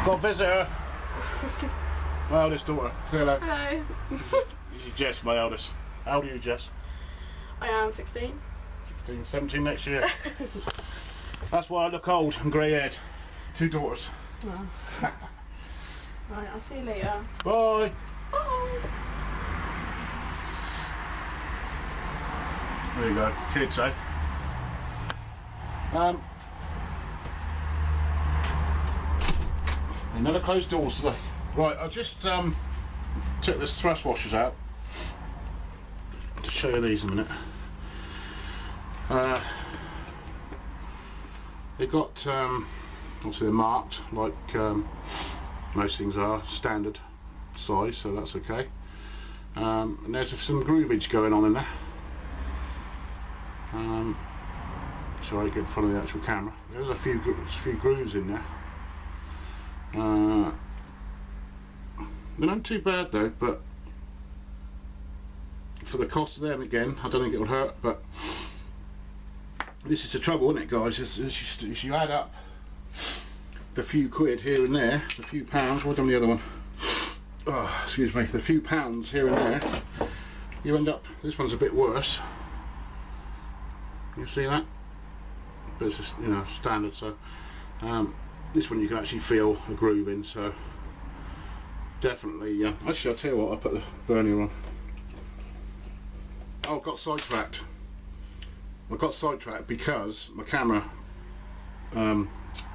Got a visitor. My eldest daughter. Say hello. Hello. This is Jess, my eldest. How old are you, Jess? I am 16. 16, 17 next year. That's why I look old and grey-haired. 2 daughters. Oh. Right, I'll see you later. Bye. Bye. There you go, kids, eh? Another closed doors today. Right, I just took the thrust washers out to show you these in a minute. They got obviously they're marked like most things are, standard size, so that's okay. And there's some groovage going on in there. Sorry, get in front of the actual camera. There's a few grooves in there. They're not too bad though, but for the cost of them, again, I don't think it will hurt. But this is the trouble, isn't it, guys? Is you add up the few quid here and there, the few pounds. What done the other one? Oh, excuse me. The few pounds here and there, you end up. This one's a bit worse. You see that? But it's just, you know, standard. So this one you can actually feel a groove in. So definitely. Actually, I'll tell you what. I put the vernier on. Oh, I got sidetracked. I got sidetracked because my camera, my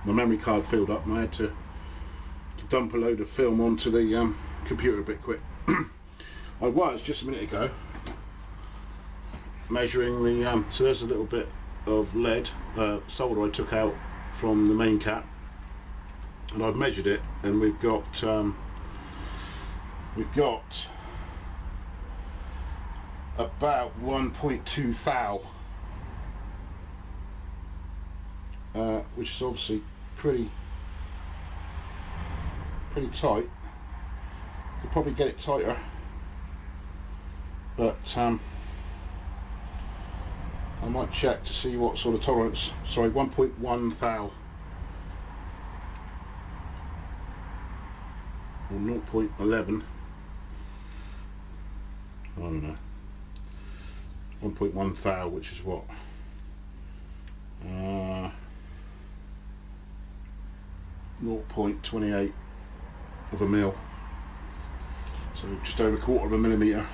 memory card filled up, and I had to dump a load of film onto the computer a bit quick. I was just a minute ago measuring the. So there's a little bit of lead solder I took out from the main cap, and I've measured it, and we've got about 1.2 thou, which is obviously pretty tight. Could probably get it tighter, but I might check to see what sort of tolerance. Sorry, 1.1 thou or 0.11. I don't know. 1.1 thou, which is what? 0.28 of a mil. So just over 1/4 of a millimetre.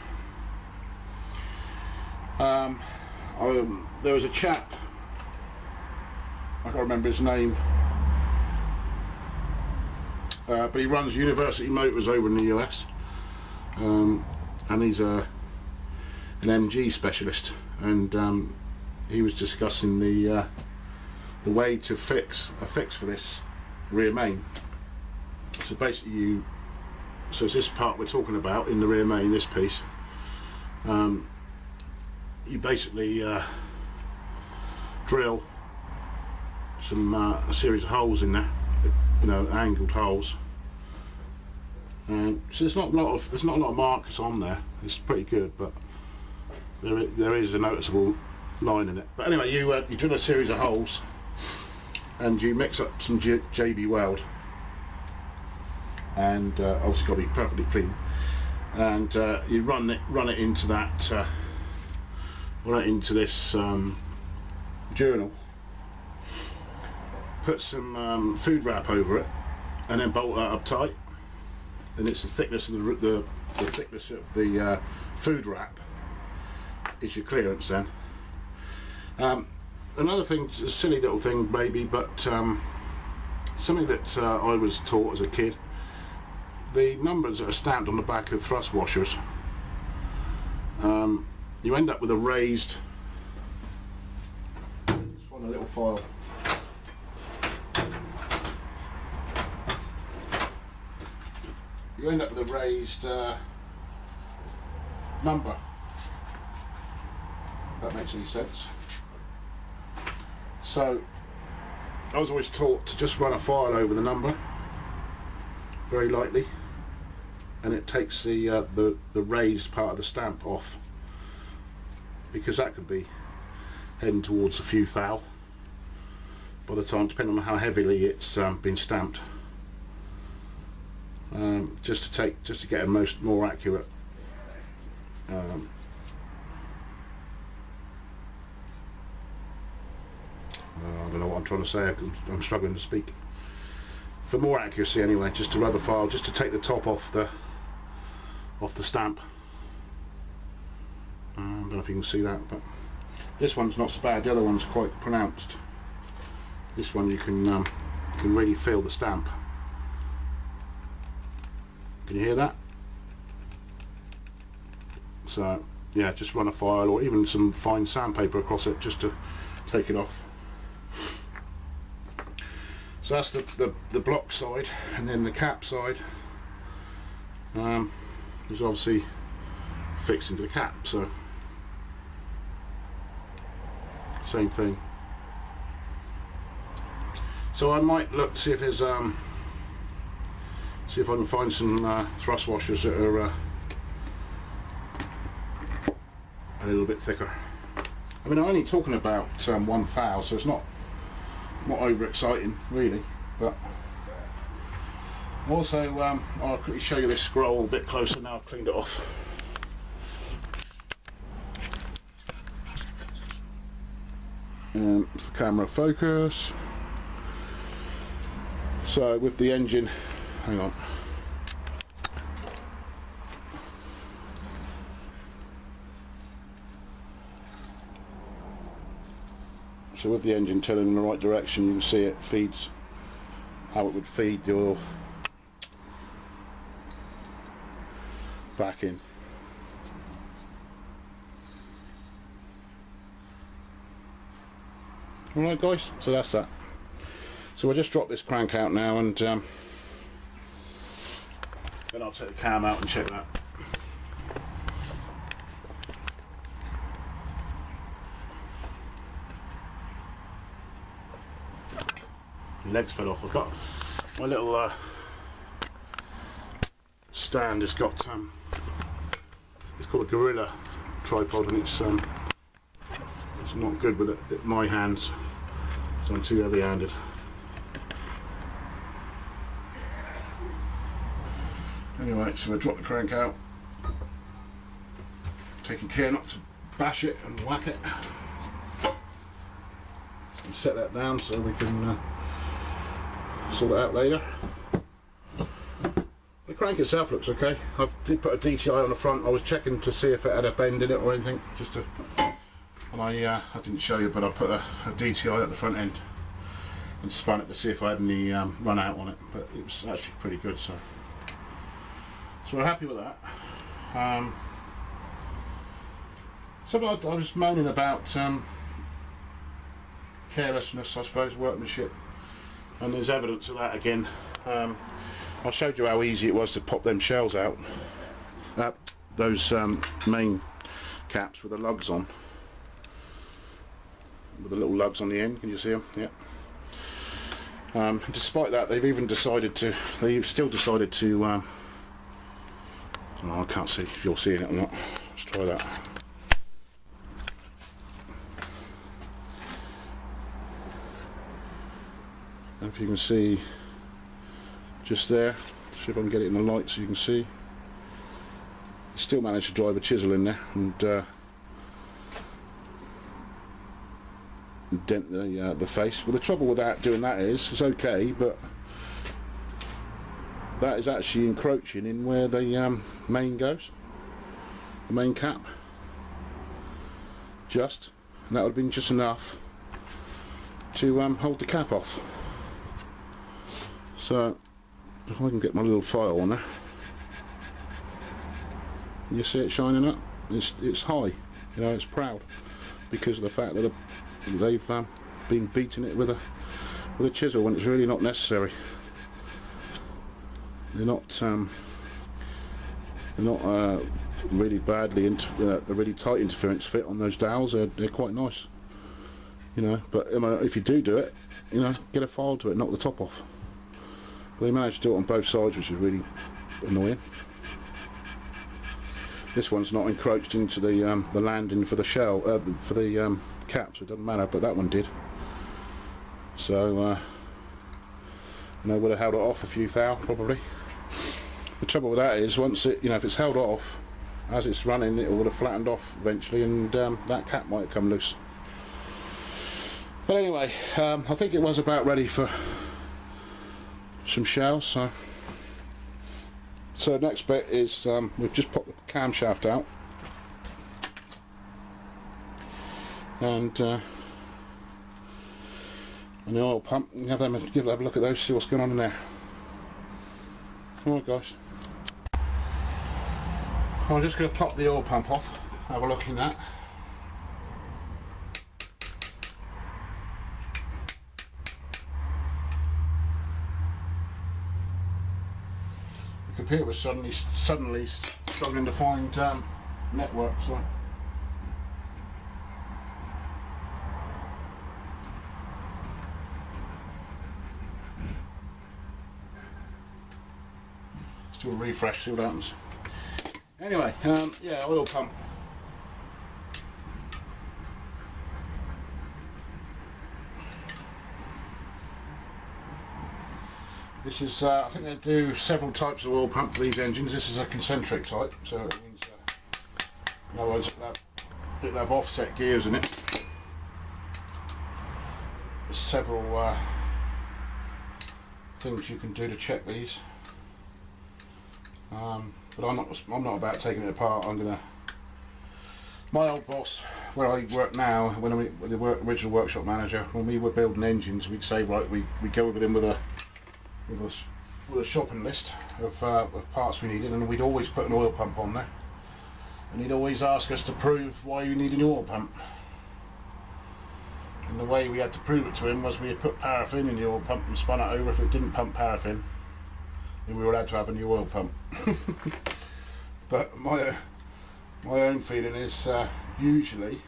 There was a chap, I can't remember his name, but he runs University Motors over in the US, and he's an MG specialist, and he was discussing the way to fix for this rear main. So basically so it's this part we're talking about in the rear main, this piece. You basically drill a series of holes in there, you know, angled holes. And so there's not a lot of markers on there. It's pretty good, but there is a noticeable line in it. But anyway, you drill a series of holes, and you mix up some JB weld, and obviously got to be perfectly clean. And you run it into that. Run it into this journal. Put some food wrap over it, and then bolt that up tight. And it's the thickness of the thickness of the food wrap is your clearance then. Another thing, a silly little thing maybe, but something that I was taught as a kid. The numbers that are stamped on the back of thrust washers. You end up with a raised. Let's find a little file. You end up with a raised number. If that makes any sense. So I was always taught to just run a file over the number very lightly, and it takes the raised part of the stamp off, because that could be heading towards a few thou by the time, depending on how heavily it's been stamped. just to get a more accurate. I don't know what I'm trying to say. I'm struggling to speak. For more accuracy, anyway, just to rub the file, just to take the top off the stamp. I don't know if you can see that, but this one's not so bad. The other one's quite pronounced. This one you can really feel the stamp. Can you hear that? So yeah, just run a file or even some fine sandpaper across it just to take it off. So that's the block side, and then the cap side is obviously fixed into the cap, so same thing. So I might look to see if there's see if I can find some thrust washers that are a little bit thicker. I mean, I'm only talking about 1 thou, so it's not over exciting really, but also I'll quickly show you this scroll a bit closer now I've cleaned it off. It's the camera focus. So with the engine, hang on. So with the engine turning in the right direction, you can see it feeds how it would feed the oil back in. Alright guys, so that's that. So I'll just drop this crank out now, and then I'll take the cam out and check that. The legs fell off. I've got my little stand. It's got it's called a Gorilla tripod, and it's not good with it, my hands, so I'm too heavy-handed. Anyway, so I drop the crank out, taking care not to bash it and whack it, and set that down so we can sort it out later. The crank itself looks okay. I did put a DTI on the front. I was checking to see if it had a bend in it or anything, just to, and I didn't show you, but I put a DTI at the front end and spun it to see if I had any run out on it, but it was actually pretty good, so we're happy with that. So I was moaning about carelessness, I suppose, workmanship, and there's evidence of that again. I showed you how easy it was to pop them shells out, those main caps with the lugs on, with the little lugs on the end. Can you see them? Yeah. Despite that, they've still decided to oh, I can't see if you're seeing it or not. Let's try that. And if you can see just there, see if I can get it in the light so you can see. Still managed to drive a chisel in there and dent the face. Well, the trouble with doing that is, it's okay, but that is actually encroaching in where the main goes, the main cap, and that would have been just enough to hold the cap off. So if I can get my little file on there, you see it shining up. It's high, you know, it's proud because of the fact that they've been beating it with a chisel when it's really not necessary. They're not really badly a really tight interference fit on those dowels. They're quite nice, you know. But if you do it, you know, get a file to it, knock the top off. But they managed to do it on both sides, which is really annoying. This one's not encroached into the landing for the shell, for the cap, so it doesn't matter. But that one did. So you know, would have held it off a few thou probably. the trouble with that is once it, you know, if it's held off as it's running, it would have flattened off eventually, and that cap might come loose. But anyway, I think it was about ready for some shells. So the next bit is we've just popped the camshaft out, and the oil pump. Have a look at those, see what's going on in there. Come on, guys. I'm just going to pop the oil pump off, have a look in that. The computer was suddenly struggling to find network, so let's do a refresh, see what happens. Anyway, yeah, oil pump. This is, I think they do several types of oil pump for these engines. This is a concentric type, so it means, in other words, it'll have offset gears in it. There's several things you can do to check these. But I'm not about taking it apart. My old boss, where I work now, when I was the original workshop manager, when we were building engines, we'd say, right, we go with him with a shopping list of parts we needed, and we'd always put an oil pump on there, and he'd always ask us to prove why you need an oil pump. And the way we had to prove it to him was we had put paraffin in the oil pump and spun it over. If it didn't pump paraffin, then we were allowed to have a new oil pump. But my own feeling is usually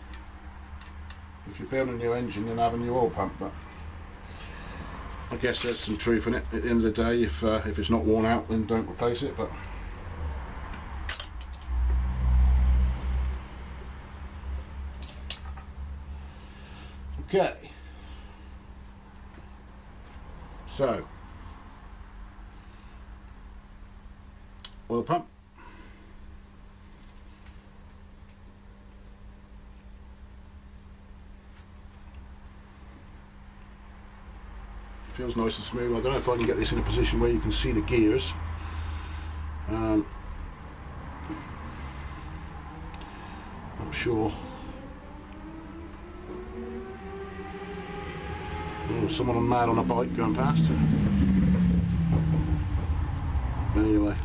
if you're building a new engine, you'll have a new oil pump. But I guess there's some truth in it. At the end of the day, if it's not worn out, then don't replace it. But okay, so oil pump. Feels nice and smooth. I don't know if I can get this in a position where you can see the gears. Not sure. Oh, someone mad on a bike going past. Anyway,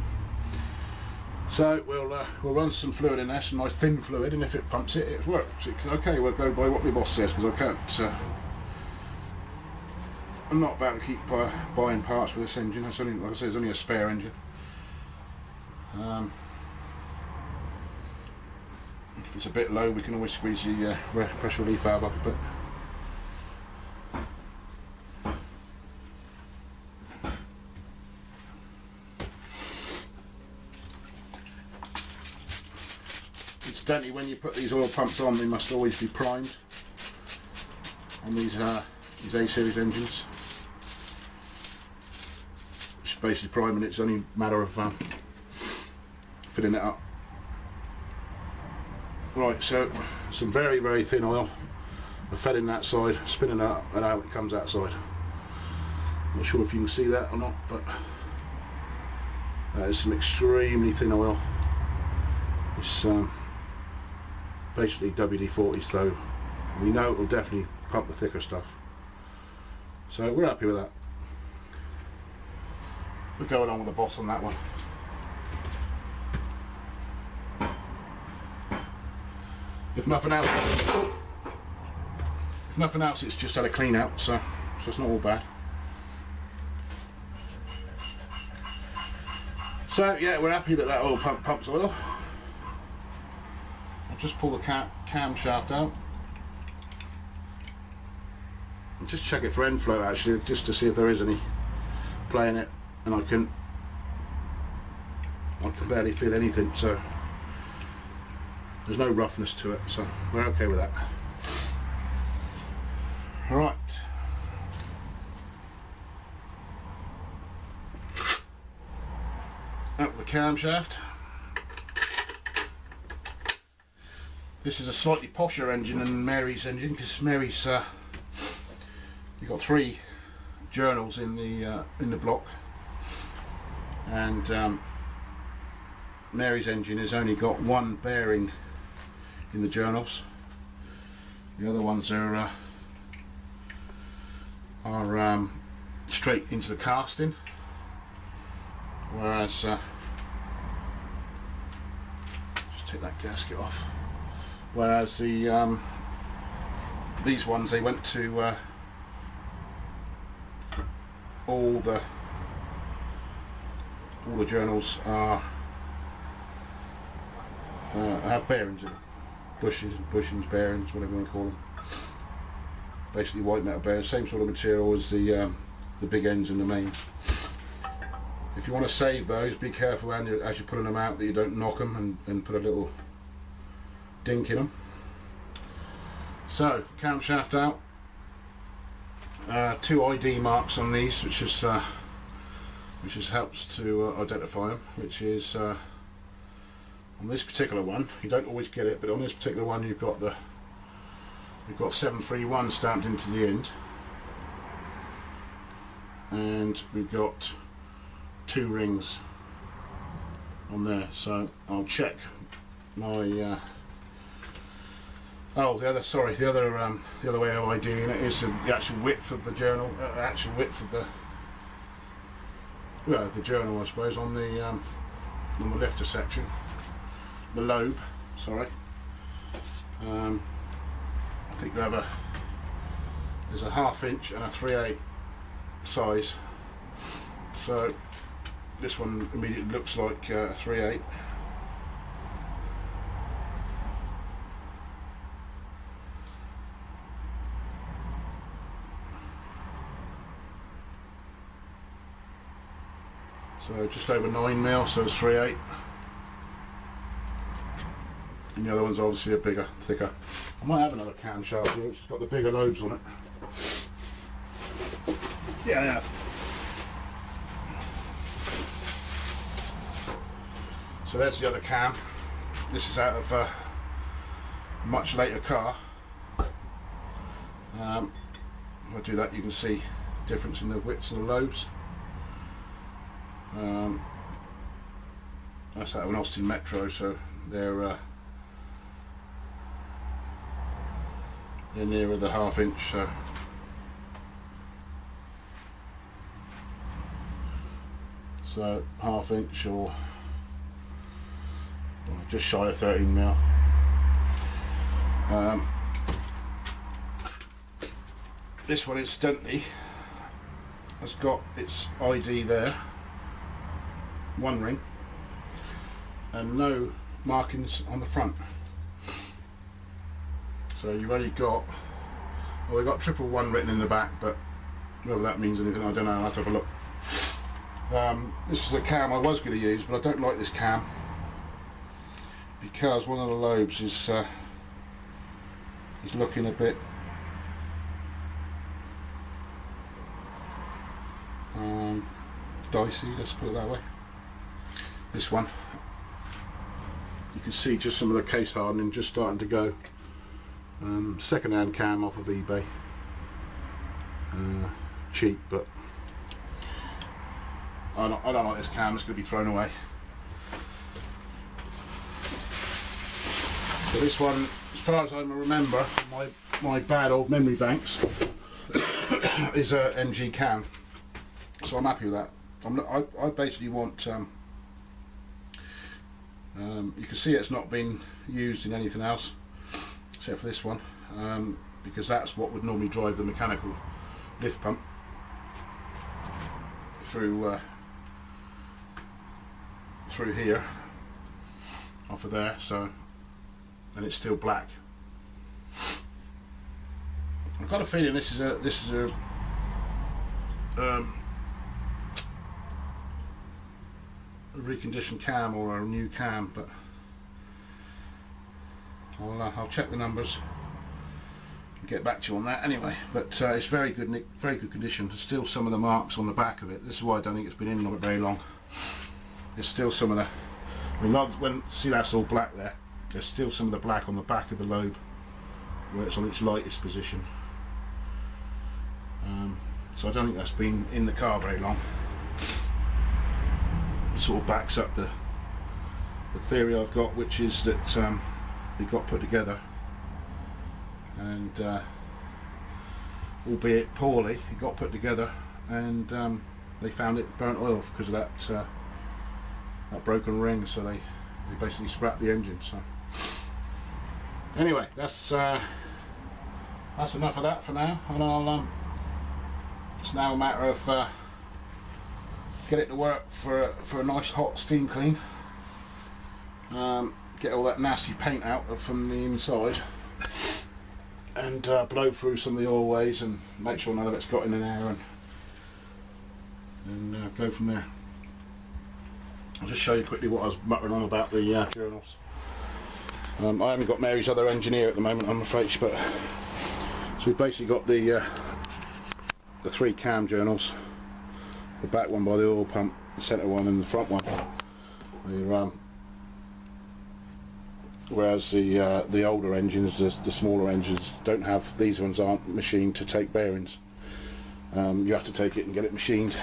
so we'll run some fluid in there, some nice thin fluid, and if it pumps it, it works. Okay, we'll go by what my boss says, because I can't. I'm not about to keep buying parts for this engine. It's only, like I say, it's only a spare engine. If it's a bit low, we can always squeeze the pressure relief valve up a bit. Incidentally, when you put these oil pumps on, they must always be primed on these A-series engines. Just basically priming it's only a matter of filling it up. Right, so some very, very thin oil. I fed in that side, spinning it up, and out it comes outside. Not sure if you can see that or not, but that is some extremely thin oil. It's basically WD-40, so we know it will definitely pump the thicker stuff. So we're happy with that. We'll go along with the boss on that one. If nothing else, it's just had a clean out, so it's not all bad. So yeah, we're happy that oil pump pumps oil. I'll just pull the camshaft out. And just check it for end flow actually, just to see if there is any play in it, and I can barely feel anything, so there's no roughness to it, so we're okay with that. Alright. Out with the the camshaft. This is a slightly posher engine than Mary's engine, because Mary's you've got 3 journals in the block, and Mary's engine has only got 1 bearing in the journals. The other ones are straight into the casting, whereas just take that gasket off. Whereas the these ones, they went to all the journals are have bearings in them, bushings, bearings, whatever you want to call them. Basically white metal bearings, same sort of material as the big ends and the mains. If you want to save those, be careful as you're pulling them out that you don't knock them and put a little dink in them. So camshaft out, 2 ID marks on these, which helps to identify them. Which is on this particular one, you don't always get it, but on this particular one you've got 731 stamped into the end, and we've got 2 rings on there. So I'll check my the other way of IDing it is the actual width of the journal, actual width of the journal, I suppose, on the lifter section, the lobe. Sorry, I think you have there's a 1/2 inch and a 3/8 size. So this one immediately looks like a 3/8. So just over 9mm, so it's 3/8. And the other one's obviously a bigger, thicker. I might have another camshaft here, which has got the bigger lobes on it. Yeah, I have. So there's the other cam. This is out of a much later car. If I do that, you can see difference in the widths of the lobes. That's out of an Austin Metro, so they're nearer the 1/2 inch. So 1/2 inch or just shy of 13mm. This one incidentally has got its ID there, 1 ring, and no markings on the front. So you've only got, well, they've got 111 written in the back, but whether that means anything, I don't know. I'll have to have a look. This is a cam I was going to use, but I don't like this cam because one of the lobes is looking a bit dicey, let's put it that way. This one, you can see just some of the case hardening just starting to go. Second-hand cam off of eBay, cheap, but I don't like this cam. It's going to be thrown away. So this one, as far as I remember, my bad old memory banks, is a MG cam, so I'm happy with that. I basically want you can see it's not been used in anything else except for this one, because that's what would normally drive the mechanical lift pump through here off of there. So, and it's still black. I've got a feeling this is a reconditioned cam or a new cam, but I'll check the numbers and get back to you on that anyway. But it's very good condition. There's still some of the marks on the back of it. This is why I don't think it's been in very long. there's still some of the, I mean, when see that's all black there, there's still some of the black on the back of the lobe where it's on its lightest position. So I don't think that's been in the car very long. It sort of backs up the theory I've got, which is that it got put together and albeit poorly, it got put together and they found it burnt oil because of that broken ring, so they basically scrapped the engine. So anyway, that's enough of that for now, and I'll it's now a matter of get it to work for a nice hot steam clean, get all that nasty paint out from the inside, and blow through some of the oil ways and make sure none of it's got in there, and go from there. I'll just show you quickly what I was muttering on about the journals. I haven't got Mary's other engineer at the moment, I'm afraid, but so we've basically got the 3 cam journals, the back one by the oil pump, the centre one and the front one. Whereas the older engines, the smaller engines, don't have, these ones aren't machined to take bearings. You have to take it and get it machined.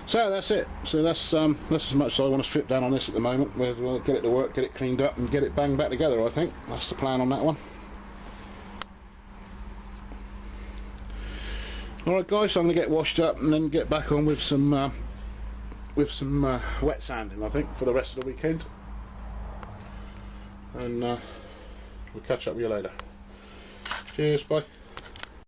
So that's it. So that's as much as I want to strip down on this at the moment. We'll get it to work, get it cleaned up and get it banged back together, I think. That's the plan on that one. Alright guys, so I'm going to get washed up and then get back on with some wet sanding, I think, for the rest of the weekend. And we'll catch up with you later. Cheers, bye.